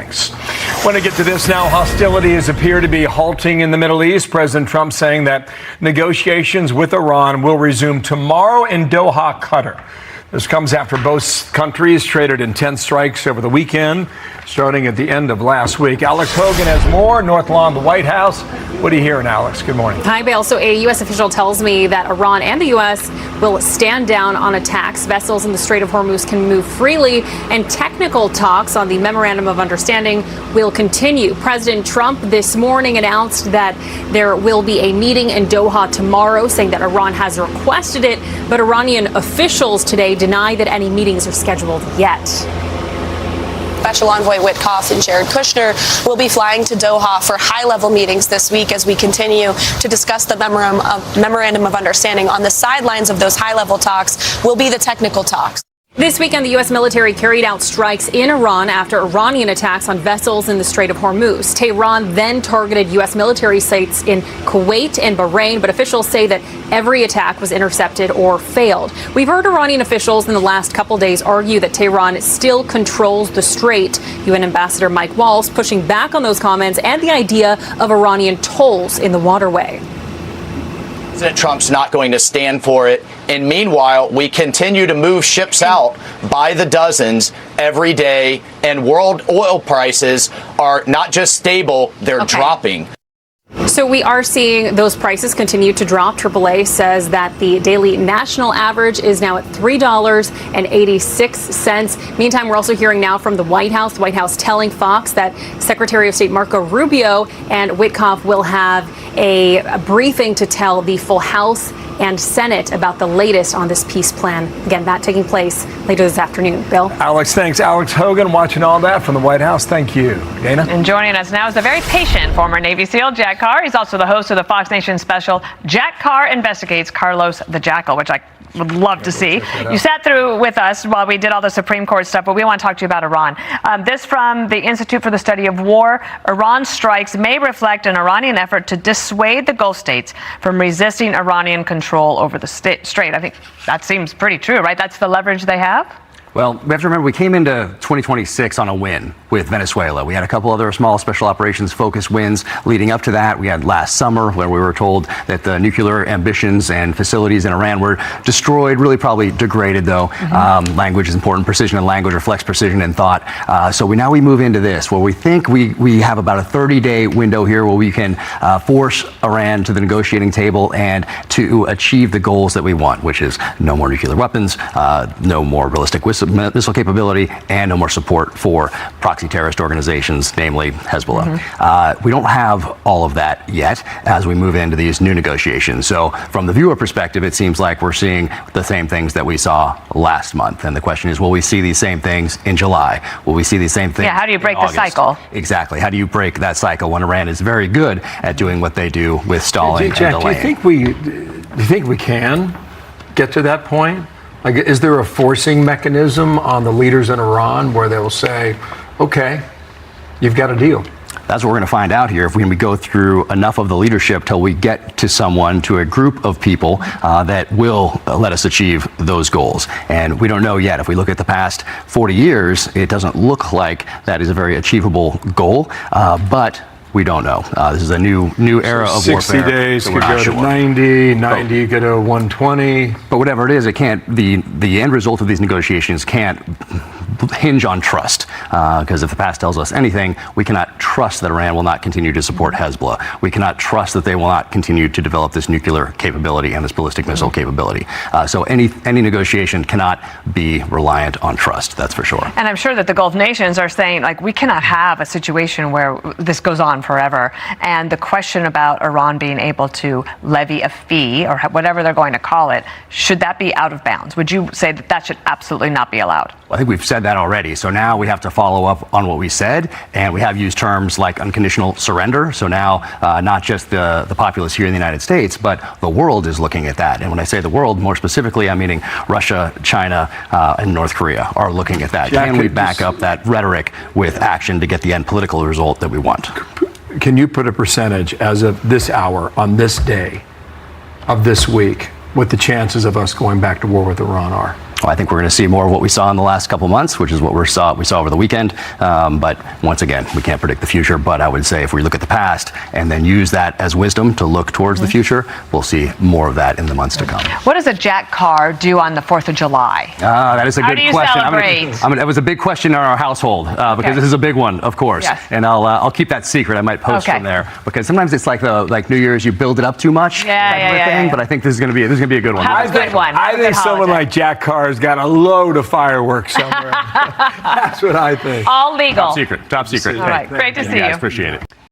Thanks. Want to get to this now. Hostilities appear to be halting in the Middle East. President Trump saying that negotiations with Iran will resume tomorrow in Doha, Qatar. This comes after both countries traded intense strikes over the weekend, starting at the end of last week. Alex Hogan has more. North Lawn, the White House. What are you hearing, Alex? Good morning. Hi, Bill. So a U.S. official tells me that Iran and the U.S. will stand down on attacks. Vessels in the Strait of Hormuz can move freely, and technical talks on the Memorandum of Understanding will continue. President Trump this morning announced that there will be a meeting in Doha tomorrow, saying that Iran has requested it, but Iranian officials today deny that any meetings are scheduled yet. Special Envoy Witkoff and Jared Kushner will be flying to Doha for high-level meetings this week as we continue to discuss the Memorandum of Understanding. On the sidelines of those high-level talks will be the technical talks. This weekend, the U.S. military carried out strikes in Iran after Iranian attacks on vessels in the Strait of Hormuz. Tehran then targeted U.S. military sites in Kuwait and Bahrain, but officials say that every attack was intercepted or failed. We've heard Iranian officials in the last couple days argue that Tehran still controls the strait. UN Ambassador Mike Waltz pushing back on those comments and the idea of Iranian tolls in the waterway. President Trump's not going to stand for it. And meanwhile, we continue to move ships out by the dozens every day. And world oil prices are not just stable, they're dropping. So we are seeing those prices continue to drop. AAA says that the daily national average is now at $3.86. Meantime, we're also hearing now from the White House telling Fox that Secretary of State Marco Rubio and Witkoff will have a briefing to tell the full House and Senate about the latest on this peace plan. Again, that taking place later this afternoon. Bill? Alex, thanks. Alex Hogan watching all that from the White House. Thank you. Dana? And joining us now is the very patient former Navy SEAL, Jack Carr. He's also the host of the Fox Nation special, Jack Carr Investigates Carlos the Jackal, which I would love to see. You sat through with us while we did all the Supreme Court stuff, but we want to talk to you about Iran. This from the Institute for the Study of War. Iran strikes may reflect an Iranian effort to dissuade the Gulf states from resisting Iranian control over the strait. I think that seems pretty true, right? That's the leverage they have? Well, we have to remember we came into 2026 on a win with Venezuela. We had a couple other small special operations focused wins leading up to that. We had last summer where we were told that the nuclear ambitions and facilities in Iran were destroyed, really probably degraded though. Language is important. Precision in language reflects precision in thought. So now we move into this where we think we have about a 30-day window here where we can force Iran to the negotiating table and to achieve the goals that we want, which is no more nuclear weapons, no more ballistic missile capability, and no more support for proxy terrorist organizations, namely Hezbollah. We don't have all of that yet as we move into these new negotiations. So from the viewer perspective, it seems like we're seeing the same things that we saw last month. And the question is, will we see these same things in July? Will we see these same things? Yeah, how do you break the cycle? Exactly. How do you break that cycle when Iran is very good at doing what they do with stalling Jack, and delaying? do you think we can get to that point? Like, is there a forcing mechanism on the leaders in Iran where they'll say, okay, you've got a deal? That's what we're going to find out here if we go through enough of the leadership till we get to a group of people that will let us achieve those goals. And we don't know yet. If we look at the past 40 years, it doesn't look like that is a very achievable goal, but we don't know. This is a new era of 60 warfare. 60 days so could go to 90 could go to 120. But whatever it is, it can't. The end result of these negotiations can't hinge on trust, because if the past tells us anything, we cannot trust that Iran will not continue to support Hezbollah. We cannot trust that they will not continue to develop this nuclear capability and this ballistic missile capability. So any negotiation cannot be reliant on trust. That's for sure. And I'm sure that the Gulf nations are saying, like, we cannot have a situation where this goes on forever. And the question about Iran being able to levy a fee or whatever they're going to call it, should that be out of bounds? Would you say that that should absolutely not be allowed? Well, I think we've said that already. So now we have to follow up on what we said, and we have used terms like unconditional surrender. So now not just the populace here in the United States, but the world is looking at that. And when I say the world, more specifically, I'm meaning Russia, China, and North Korea are looking at that. Jack, can we back up that rhetoric with action to get the end political result that we want? Can you put a percentage as of this hour, on this day of this week, what the chances of us going back to war with Iran are? I think we're going to see more of what we saw in the last couple months, which is what we saw over the weekend. But once again, we can't predict the future. But I would say if we look at the past and then use that as wisdom to look towards the future, we'll see more of that in the months to come. What does a Jack Carr do on the 4th of July? That is a good question. Celebrate? That was a big question in our household because this is a big one, of course. Yes. And I'll keep that secret. I might post from there because sometimes it's like New Year's, you build it up too much. Yeah. But I think this is going to be a good one. Have a good one. I think someone like Jack Carr has got a load of fireworks somewhere. That's what I think. All legal. Top secret. All right. Great to see you. Appreciate it.